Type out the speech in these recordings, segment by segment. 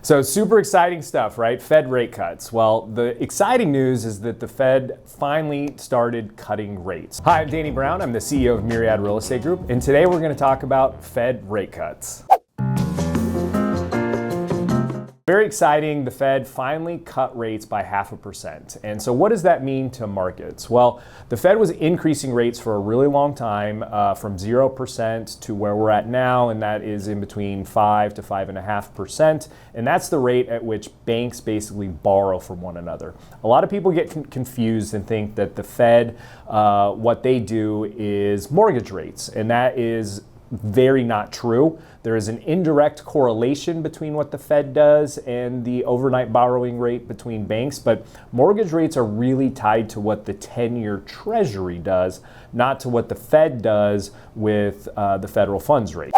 So super exciting stuff, right? Fed rate cuts. Well, the exciting news is that the Fed finally started cutting rates. Hi, I'm Danny Brown. I'm the CEO of Myriad Real Estate Group, and today we're going to talk about Fed rate cuts. Very exciting, the Fed finally cut rates by 0.5%. And so what does that mean to markets? Well, the Fed was increasing rates for a really long time, from 0% to where we're at now, and that is in between 5 to 5.5%. And that's the rate at which banks basically borrow from one another. A lot of people get confused and think that the Fed, what they do is mortgage rates, and that is very not true. There is an indirect correlation between what the Fed does and the overnight borrowing rate between banks, but mortgage rates are really tied to what the 10-year Treasury does, not to what the Fed does with the federal funds rate.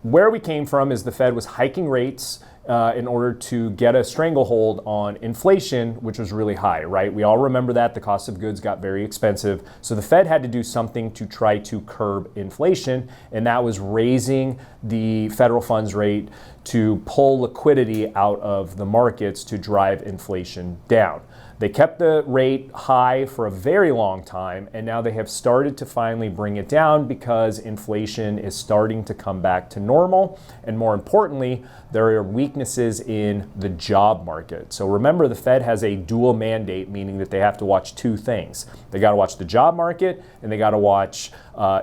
Where we came from is the Fed was hiking rates in order to get a stranglehold on inflation, which was really high, right? We all remember that the cost of goods got very expensive. So the Fed had to do something to try to curb inflation, and that was raising the federal funds rate to pull liquidity out of the markets to drive inflation down. They kept the rate high for a very long time, and now they have started to finally bring it down because inflation is starting to come back to normal. And more importantly, there are weaknesses in the job market. So remember, the Fed has a dual mandate, meaning that they have to watch two things. They got to watch the job market and they got to watch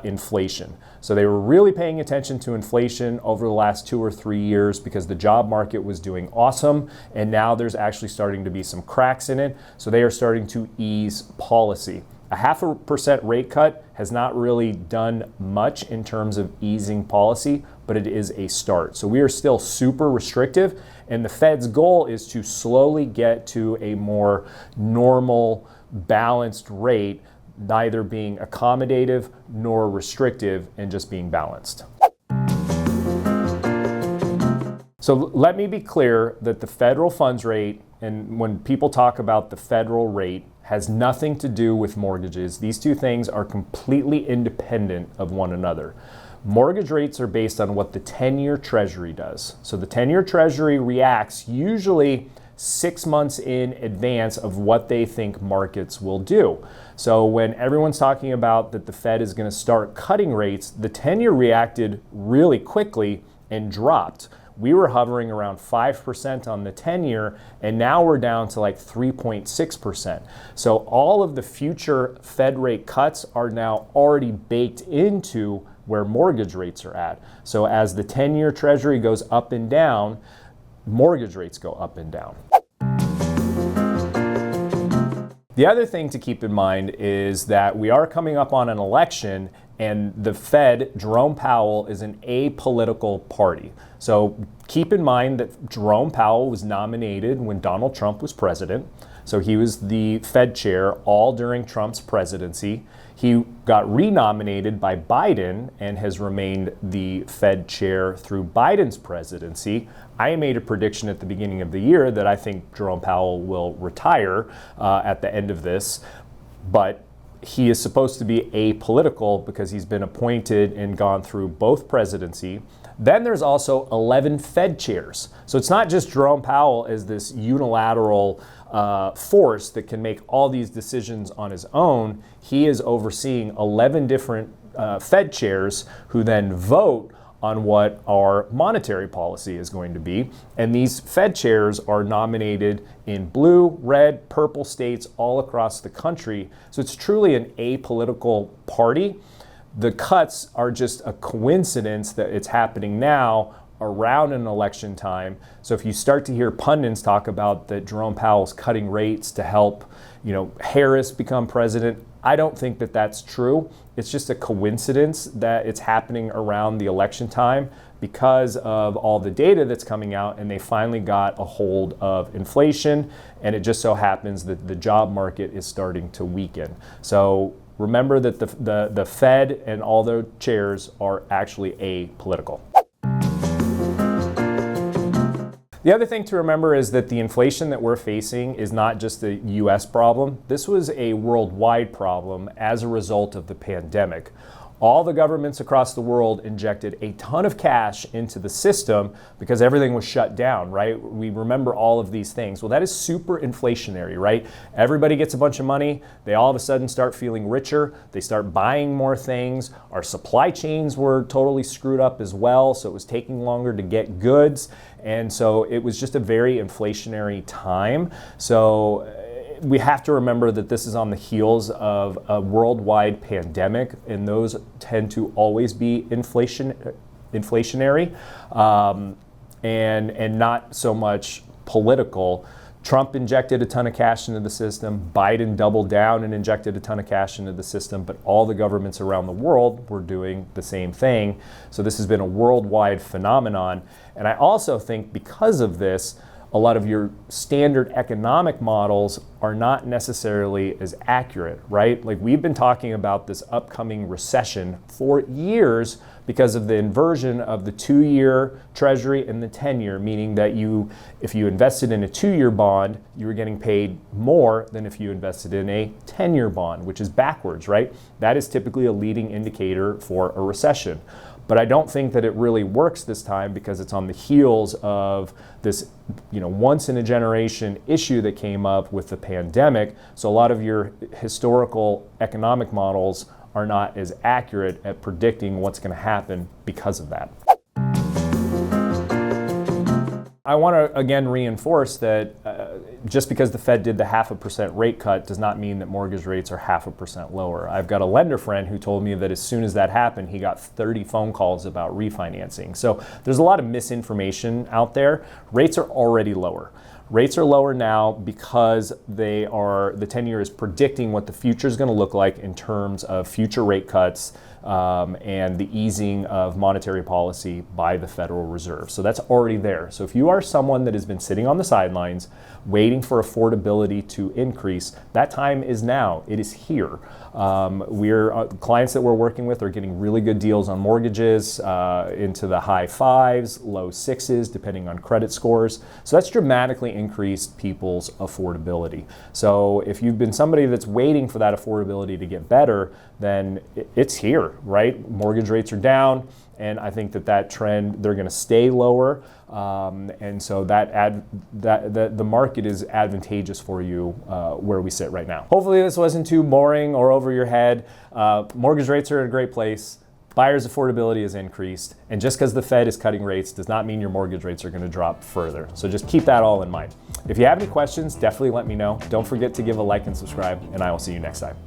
inflation. So they were really paying attention to inflation over the last 2 or 3 years because the job market was doing awesome, and now there's actually starting to be some cracks in it. So they are starting to ease policy. A 0.5% rate cut has not really done much in terms of easing policy, but it is a start. So we are still super restrictive, and the Fed's goal is to slowly get to a more normal, balanced rate, neither being accommodative nor restrictive and just being balanced. So let me be clear that the federal funds rate, and when people talk about the federal rate, has nothing to do with mortgages. These two things are completely independent of one another. Mortgage rates are based on what the 10-year Treasury does. So the 10-year Treasury reacts usually 6 months in advance of what they think markets will do. So when everyone's talking about that the Fed is going to start cutting rates, the 10-year reacted really quickly and dropped. We were hovering around 5% on the 10-year, and now we're down to like 3.6%. So all of the future Fed rate cuts are now already baked into where mortgage rates are at. So as the 10-year Treasury goes up and down, mortgage rates go up and down. The other thing to keep in mind is that we are coming up on an election, and the Fed, Jerome Powell, is an apolitical party. So keep in mind that Jerome Powell was nominated when Donald Trump was president. So he was the Fed chair all during Trump's presidency. He got renominated by Biden and has remained the Fed chair through Biden's presidency. I made a prediction at the beginning of the year that I think Jerome Powell will retire at the end of this, but he is supposed to be apolitical because he's been appointed and gone through both presidency. Then there's also 11 Fed chairs. So it's not just Jerome Powell as this unilateral force that can make all these decisions on his own. He is overseeing 11 different Fed chairs who then vote on what our monetary policy is going to be. And these Fed chairs are nominated in blue, red, purple states all across the country. So it's truly an apolitical party. The cuts are just a coincidence that it's happening now around an election time. So if you start to hear pundits talk about that Jerome Powell's cutting rates to help, Harris become president, I don't think that that's true. It's just a coincidence that it's happening around the election time because of all the data that's coming out, and they finally got a hold of inflation, and it just so happens that the job market is starting to weaken. So remember that the Fed and all their chairs are actually apolitical. The other thing to remember is that the inflation that we're facing is not just a US problem. This was a worldwide problem as a result of the pandemic. All the governments across the world injected a ton of cash into the system because everything was shut down, right? We remember all of these things. Well, that is super inflationary, right? Everybody gets a bunch of money. They all of a sudden start feeling richer. They start buying more things. Our supply chains were totally screwed up as well, so it was taking longer to get goods. And so it was just a very inflationary time. So we have to remember that this is on the heels of a worldwide pandemic, and those tend to always be inflationary, and not so much political. Trump injected a ton of cash into the system. Biden doubled down and injected a ton of cash into the system, but all the governments around the world were doing the same thing. So this has been a worldwide phenomenon. And I also think because of this, a lot of your standard economic models are not necessarily as accurate, right? Like we've been talking about this upcoming recession for years because of the inversion of the 2-year treasury and the 10-year, meaning that if you invested in a 2-year bond, you were getting paid more than if you invested in a 10-year bond, which is backwards, right? That is typically a leading indicator for a recession. But I don't think that it really works this time because it's on the heels of this, once in a generation issue that came up with the pandemic. So a lot of your historical economic models are not as accurate at predicting what's going to happen because of that. I want to again reinforce that just because the Fed did the 0.5% rate cut does not mean that mortgage rates are 0.5% lower. I've got a lender friend who told me that as soon as that happened, he got 30 phone calls about refinancing. So there's a lot of misinformation out there. Rates are already lower. Rates are lower now because the 10-year is predicting what the future is going to look like in terms of future rate cuts and the easing of monetary policy by the Federal Reserve. So that's already there. So if you are someone that has been sitting on the sidelines waiting for affordability to increase, that time is now. It is here. Clients that we're working with are getting really good deals on mortgages into the high 5s, low 6s, depending on credit scores. So that's dramatically increased people's affordability. So if you've been somebody that's waiting for that affordability to get better, then it's here, right? Mortgage rates are down, and I think that trend, they're going to stay lower, and so the market is advantageous for you where we sit right now. Hopefully this wasn't too boring or over your head. Mortgage rates are in a great place. Buyers' affordability has increased, and just because the Fed is cutting rates does not mean your mortgage rates are going to drop further. So just keep that all in mind. If you have any questions, definitely let me know. Don't forget to give a like and subscribe, and I will see you next time.